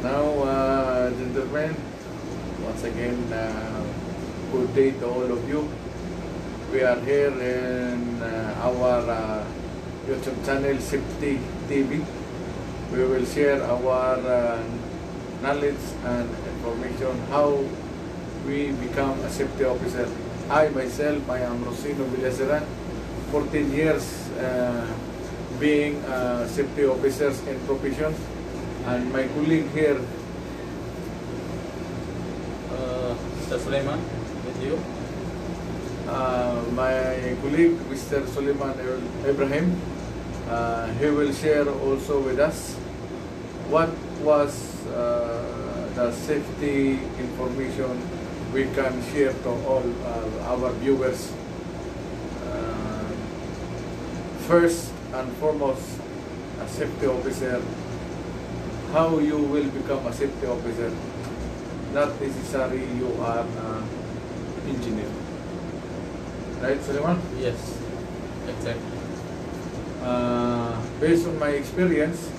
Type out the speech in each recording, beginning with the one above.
Now, gentlemen, once again, good day to all of you. We are here in our YouTube channel, Safety TV. We will share our knowledge and information how we become a safety officer. I myself, I am Rosino Villaseran, 14 years being safety officers in profession. And my colleague here, Mr. Suleiman, with you. my colleague Mr. Suleiman Ibrahim, he will share also with us what was the safety information we can share to all our viewers. First and foremost, a safety officer, how you will become a safety officer. Not necessarily you are an engineer. Right, Suleiman? Yes, exactly. Based on my experience,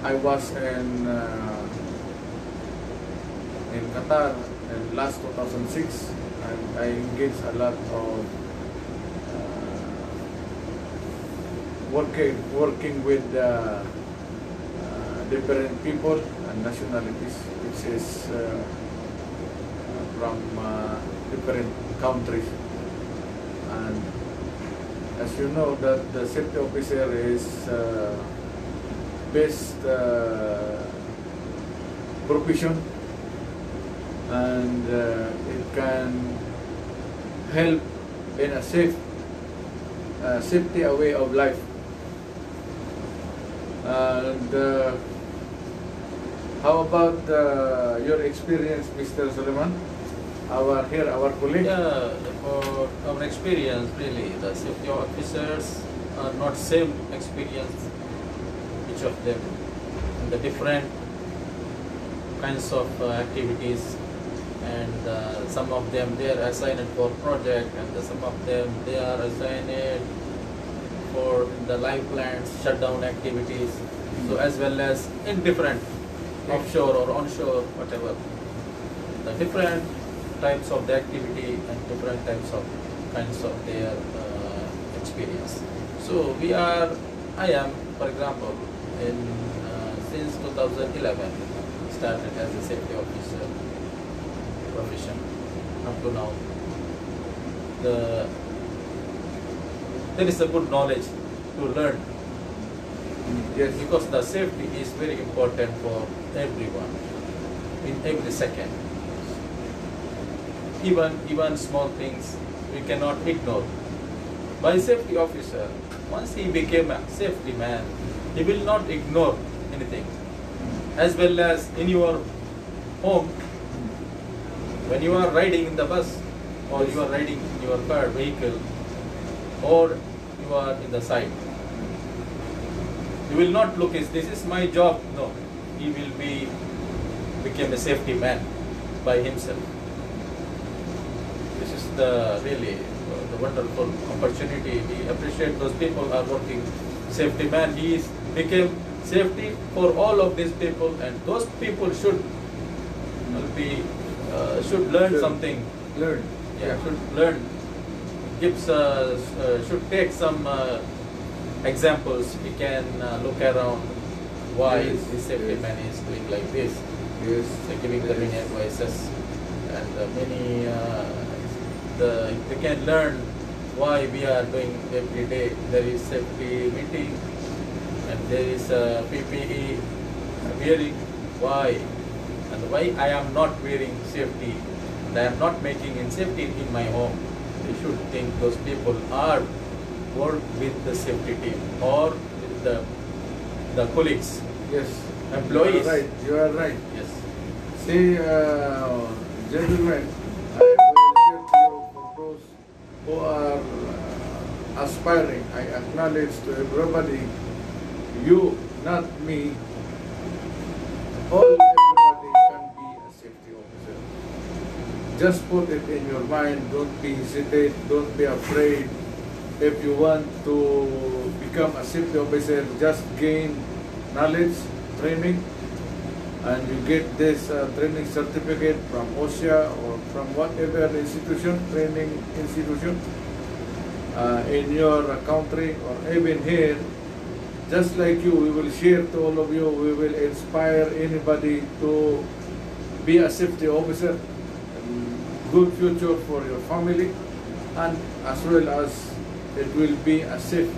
I was in Qatar in last 2006, and I engaged a lot of working with different people and nationalities, which is from different countries. And as you know, that the safety officer is best profession, and it can help in a safety way of life. And how about your experience, Mr. Suleiman? Our colleague. Yeah, for our experience, really, the safety officers are not same experience, each of them, in the different kinds of activities, and some of them they are assigned for project, and some of them they are assigned for the live plants, shutdown activities, so as well as in different offshore or onshore, whatever, the different types of the activity and different types of kinds of their experience. So I am, for example, in since 2011 started as a safety officer profession up to now. There is a good knowledge to learn. Yes. Because the safety is very important for everyone in every second. Even small things we cannot ignore. By safety officer, once he became a safety man, he will not ignore anything. As well as in your home, when you are riding in the bus, or you are riding in your car, vehicle, or you are in the side, you will not look as this is my job. No, he will became a safety man by himself. This is the really the wonderful opportunity. We appreciate those people are working safety man. He became safety for all of these people, and those people should learn something. Learn. Yeah, should learn. Should take some examples. We can look around why Yes, the safety yes. man is doing like this. Yes. So giving the many advices, and many they can learn why we are doing every day. There is safety meeting, and there is PPE wearing. Why? And why I am not wearing safety, and I am not making in safety in my home. They should think those people are work with the safety team or with the colleagues, Yes. employees. You are right. You are right. Yes. See, gentlemen, I will share to you for those who are aspiring. I acknowledge to everybody, you, not me, everybody can be a safety officer. Just put it in your mind, don't be hesitate, don't be afraid. If you want to become a safety officer, just gain knowledge, training, and you get this training certificate from OSHA or from whatever institution, training institution in your country or even here. Just like you, we will share to all of you, we will inspire anybody to be a safety officer, good future for your family, and as well as it will be a safe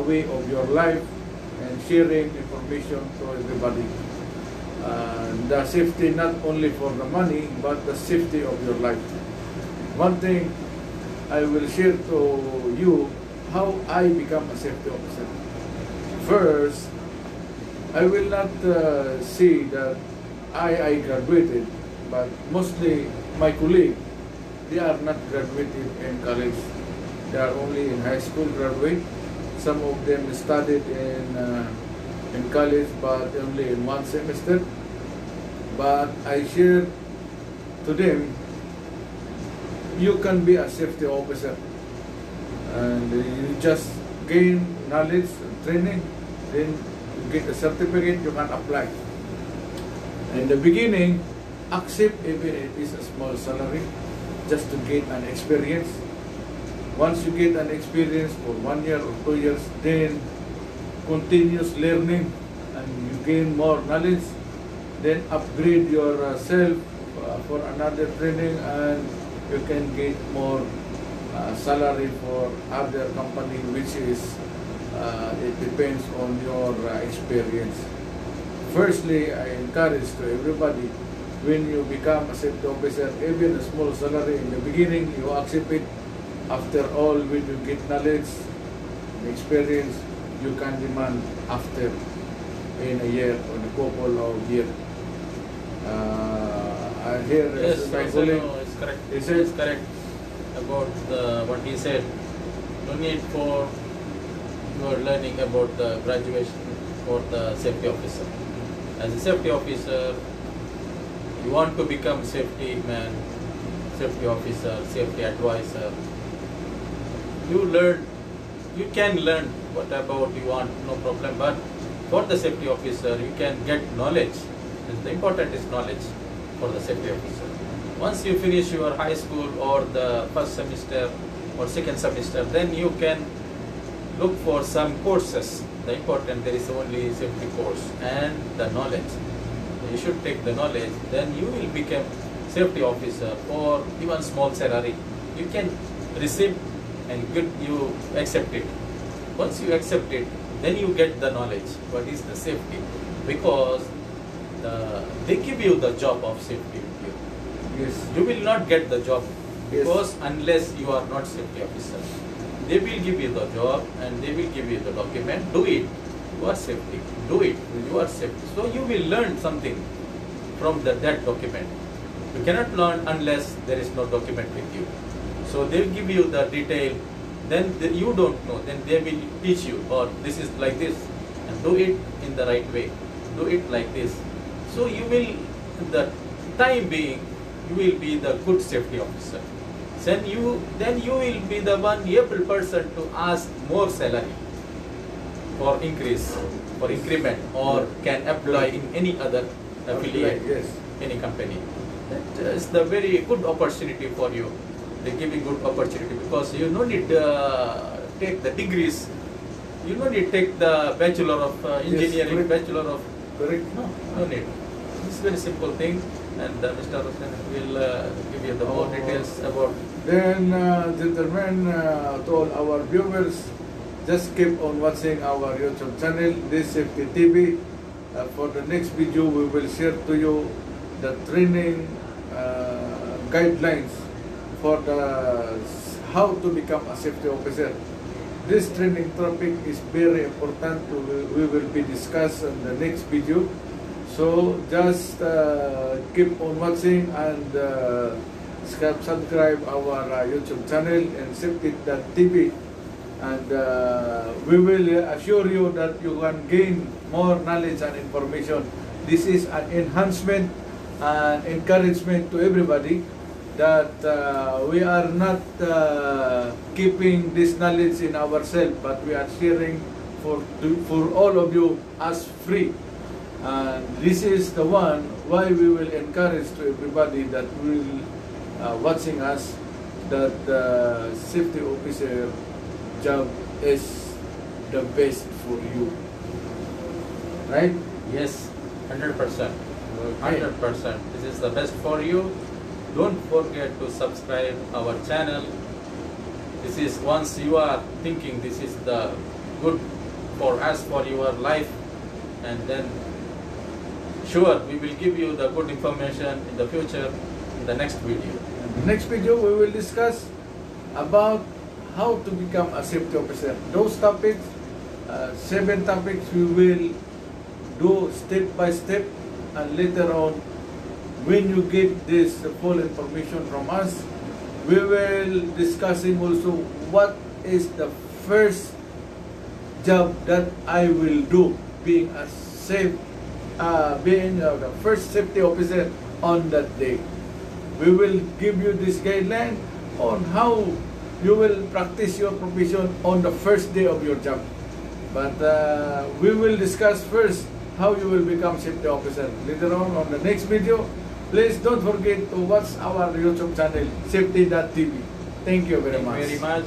way of your life and sharing information to everybody. The safety not only for the money, but the safety of your life. One thing I will share to you how I become a safety officer. First, I will not say that I graduated, but mostly my colleagues, they are not graduated in college. They are only in high school graduate. Some of them studied in college, but only in one semester. But I share to them, you can be a safety officer, and you just gain knowledge, training, then you get a certificate, you can apply. In the beginning, accept even it is a small salary, just to get an experience. Once you get an experience for 1 year or 2 years, then continuous learning and you gain more knowledge, then upgrade yourself for another training, and you can get more salary for other company, which is it depends on your experience. Firstly, I encourage to everybody, when you become a safety officer, even a small salary in the beginning, you accept it. After all, when you get knowledge, experience, you can demand after in a year or a couple of years. Here Yes, my also, colleague, no, it's correct. he said, It's correct about what he said. No need for you are learning about the graduation for the safety officer. As a safety officer, you want to become safety man, safety officer, safety advisor. You can learn what about you want, no problem. But for the safety officer, you can get knowledge. The important is knowledge for the safety officer. Once you finish your high school or the first semester or second semester, then you can look for some courses. The important, there is only safety course and the knowledge. You should take the knowledge, then you will become safety officer for even small salary. You can receive and you accept it. Once you accept it, then you get the knowledge. What is the safety? Because they give you the job of safety. yes, You will not get the job Yes. because unless you are not safety officer. They will give you the job and they will give you the document. Do it. You are safety. Do it. You are safety. So you will learn something from that document. You cannot learn unless there is no document with you. So they will give you the detail. Then you don't know. Then they will teach you, or this is like this, and do it in the right way. Do it like this. So you will, the time being, you will be the good safety officer. Then you will be the one able person to ask more salary for increase, for increment, or can apply in any other affiliate, yes, any company. That is the very good opportunity for you. They give you good opportunity because you no need take the degrees. You no need take the Bachelor of Engineering, correct. Bachelor of correct. no need. This is very simple thing, and Mr. Roshan will give you the more details about. Then, gentlemen, to all our viewers, just keep on watching our YouTube channel, This Safety TV. For the next video, we will share to you the training guidelines for how to become a safety officer. This training topic is very important. We will be discussed in the next video. So just keep on watching and subscribe our YouTube channel and safety.tv, and we will assure you that you can gain more knowledge and information. This is an enhancement and encouragement to everybody that we are not keeping this knowledge in ourselves, but we are sharing for all of you as free. And this is the one why we will encourage to everybody that will watching us that the safety officer job is the best for you. Right? Yes, 100%. Okay. 100%. This is the best for you. Don't forget to subscribe our channel. This is once you are thinking this is the good for us for your life, and then sure we will give you the good information in the future in the next video. In the next video, we will discuss about how to become a safety officer. Those topics, 7 topics, we will do step by step, and later on, when you get this full information from us, we will discussing also what is the first job that I will do being a the first safety officer on that day. We will give you this guideline on how you will practice your profession on the first day of your job. But we will discuss first how you will become safety officer later on the next video. Please don't forget to watch our YouTube channel, safety.tv. Thank you very Thank much. you very much.